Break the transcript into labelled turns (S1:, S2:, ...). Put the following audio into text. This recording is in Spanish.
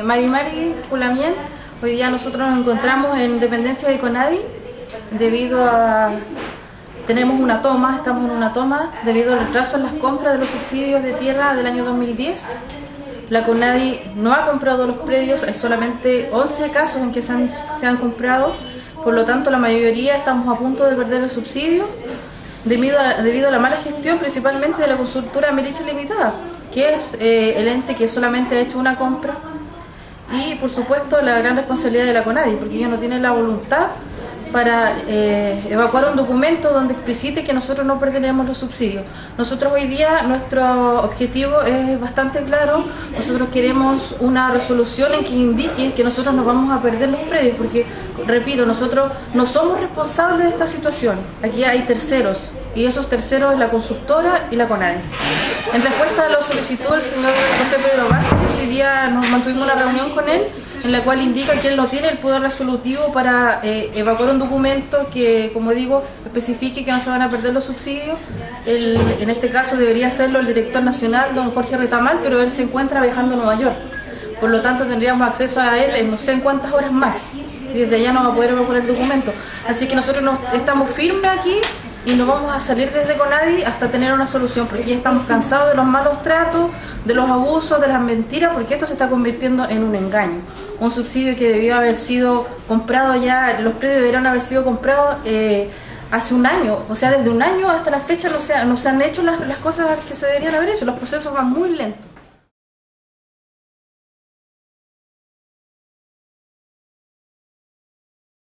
S1: Mari Pulamien. Hoy día nosotros nos encontramos en dependencia de CONADI debido a... Tenemos una toma, estamos en una toma debido al retraso en las compras de los subsidios de tierra del año 2010. La CONADI no ha comprado los predios, hay solamente 11 casos en que se han comprado, por lo tanto la mayoría estamos a punto de perder el subsidio debido a la mala gestión principalmente de la consultora Meriche Limitada, que es el ente que solamente ha hecho una compra, y por supuesto la gran responsabilidad de la CONADI, porque ellos no tienen la voluntad para evacuar un documento donde explicite que nosotros no perderemos los subsidios. Nosotros hoy día, nuestro objetivo es bastante claro. Nosotros queremos una resolución en que indique que nosotros no vamos a perder los predios, porque, repito, nosotros no somos responsables de esta situación. Aquí hay terceros, y esos terceros es la consultora y la CONADI. En respuesta a la solicitud del señor José Pedro Vázquez, hoy día nos mantuvimos una reunión con él, en la cual indica que él no tiene el poder resolutivo para evacuar un documento que, como digo, especifique que no se van a perder los subsidios. En este caso debería hacerlo el director nacional, don Jorge Retamal, pero él se encuentra viajando a Nueva York. Por lo tanto, tendríamos acceso a él en no sé en cuántas horas más. Y desde allá no va a poder evacuar el documento. Así que nosotros estamos firmes aquí y no vamos a salir desde CONADI hasta tener una solución, porque ya estamos cansados de los malos tratos, de los abusos, de las mentiras, porque esto se está convirtiendo en un engaño. Un subsidio que debió haber sido comprado ya, los predios deberían haber sido comprados hace un año, o sea, desde un año hasta la fecha no se han hecho las cosas que se deberían haber hecho, los procesos van muy lentos.